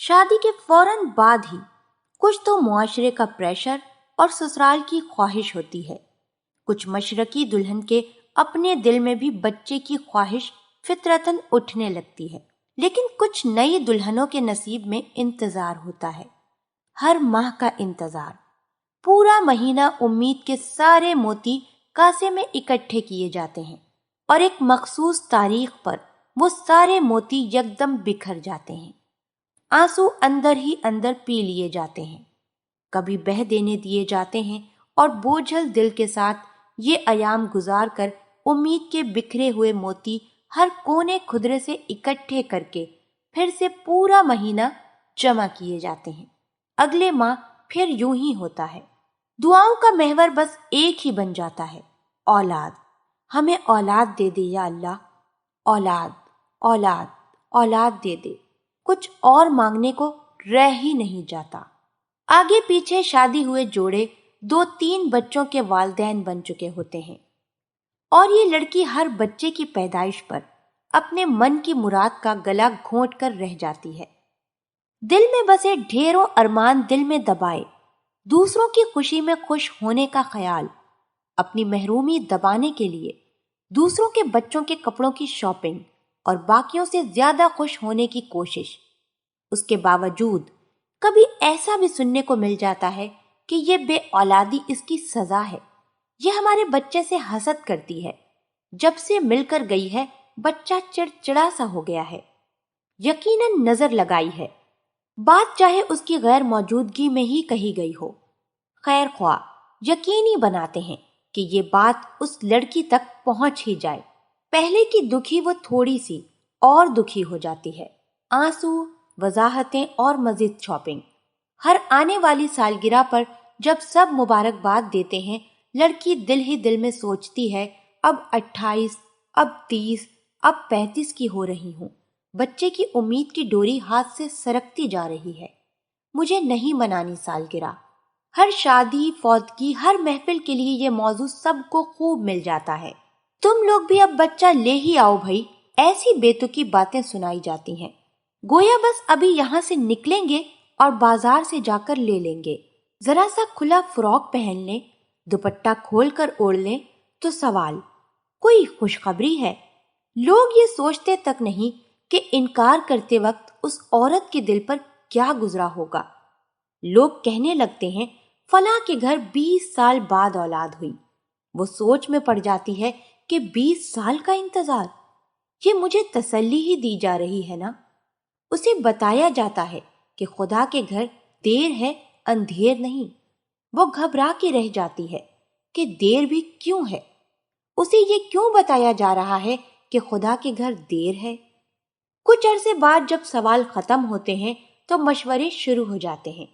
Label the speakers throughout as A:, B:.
A: شادی کے فوراً بعد ہی کچھ تو معاشرے کا پریشر اور سسرال کی خواہش ہوتی ہے، کچھ مشرقی دلہن کے اپنے دل میں بھی بچے کی خواہش فطرتاً اٹھنے لگتی ہے، لیکن کچھ نئی دلہنوں کے نصیب میں انتظار ہوتا ہے، ہر ماہ کا انتظار، پورا مہینہ امید کے سارے موتی کاسے میں اکٹھے کیے جاتے ہیں اور ایک مخصوص تاریخ پر وہ سارے موتی یکدم بکھر جاتے ہیں، آنسو اندر ہی اندر پی لیے جاتے ہیں، کبھی بہہ دینے دیے جاتے ہیں اور بوجھل دل کے ساتھ یہ ایام گزار کر امید کے بکھرے ہوئے موتی ہر کونے کھدرے سے اکٹھے کر کے پھر سے پورا مہینہ جمع کیے جاتے ہیں۔ اگلے ماہ پھر یوں ہی ہوتا ہے، دعاؤں کا محور بس ایک ہی بن جاتا ہے، اولاد، ہمیں اولاد دے دے یا اللہ، اولاد اولاد اولاد دے دے، کچھ اور مانگنے کو رہ ہی نہیں جاتا۔ آگے پیچھے شادی ہوئے جوڑے 2-3 بچوں کے والدین بن چکے ہوتے ہیں، اور یہ لڑکی ہر بچے کی پیدائش پر اپنے من کی مراد کا گلا گھونٹ کر رہ جاتی ہے، دل میں بسے ڈھیروں ارمان دل میں دبائے، دوسروں کی خوشی میں خوش ہونے کا خیال، اپنی محرومی دبانے کے لیے دوسروں کے بچوں کے کپڑوں کی شاپنگ اور باقیوں سے زیادہ خوش ہونے کی کوشش۔ اس کے باوجود کبھی ایسا بھی سننے کو مل جاتا ہے کہ یہ بے اولادی اس کی سزا ہے، یہ ہمارے بچے سے حسد کرتی ہے، جب سے مل کر گئی ہے بچہ چڑچڑا سا ہو گیا ہے، یقیناً نظر لگائی ہے، بات چاہے اس کی غیر موجودگی میں ہی کہی گئی ہو۔ خیر خواہ یقینی بناتے ہیں کہ یہ بات اس لڑکی تک پہنچ ہی جائے، پہلے کی دکھی وہ تھوڑی سی اور دکھی ہو جاتی ہے، آنسو، وضاحتیں اور مزید شاپنگ۔ ہر آنے والی سالگرہ پر جب سب مبارکباد دیتے ہیں، لڑکی دل ہی دل میں سوچتی ہے اب 28، اب 30، اب 35 کی ہو رہی ہوں، بچے کی امید کی ڈوری ہاتھ سے سرکتی جا رہی ہے، مجھے نہیں منانی سالگرہ۔ ہر شادی، فوتگی، ہر محفل کے لیے یہ موضوع سب کو خوب مل جاتا ہے، تم لوگ بھی اب بچہ لے ہی آؤ بھائی، ایسی بیتکی باتیں سنائی جاتی ہیں، گویا بس ابھی یہاں سے نکلیں گے اور بازار سے جا کر لے لیں گے، ذرا سا کھلا فراک پہن لیں، دوپٹہ کھول کر اوڑھ لیں تو سوال، کوئی خوشخبری ہے؟ لوگ یہ سوچتے تک نہیں کہ انکار کرتے وقت اس عورت کے دل پر کیا گزرا ہوگا۔ لوگ کہنے لگتے ہیں فلاں کے گھر 20 سال بعد اولاد ہوئی، وہ سوچ میں پڑ جاتی ہے کہ 20 سال کا انتظار، یہ مجھے تسلی ہی دی جا رہی ہے نا۔ اسے بتایا جاتا ہے کہ خدا کے گھر دیر ہے اندھیر نہیں، وہ گھبرا کے رہ جاتی ہے کہ دیر بھی کیوں ہے، اسے یہ کیوں بتایا جا رہا ہے کہ خدا کے گھر دیر ہے۔ کچھ عرصے بعد جب سوال ختم ہوتے ہیں تو مشورے شروع ہو جاتے ہیں،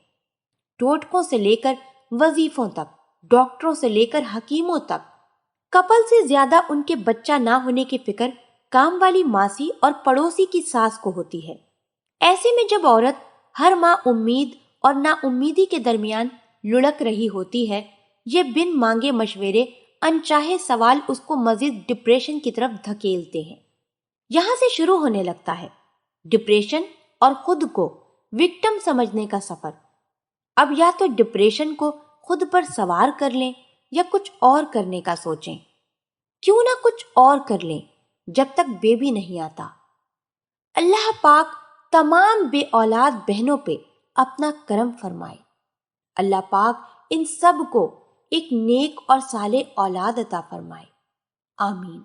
A: ٹوٹکوں سے لے کر وظیفوں تک، ڈاکٹروں سے لے کر حکیموں تک۔ کپل سے زیادہ ان کے بچہ نہ ہونے کی فکر کام والی ماسی اور پڑوسی کی ساس کو ہوتی ہے۔ ایسے میں جب عورت ہر ماہ امید اور نا امیدی کے درمیان لڑک رہی ہوتی ہے، یہ بن مانگے مشورے، انچاہے سوال اس کو مزید ڈپریشن کی طرف دھکیلتے ہیں۔ یہاں سے شروع ہونے لگتا ہے ڈپریشن اور خود کو وکٹم سمجھنے کا سفر۔ اب یا تو ڈپریشن کو خود پر سوار کر لیں یا کچھ اور کرنے کا سوچیں، کیوں نہ کچھ اور کر لیں جب تک بیبی نہیں آتا۔ اللہ پاک تمام بے اولاد بہنوں پہ اپنا کرم فرمائے، اللہ پاک ان سب کو ایک نیک اور صالح اولاد عطا فرمائے، آمین۔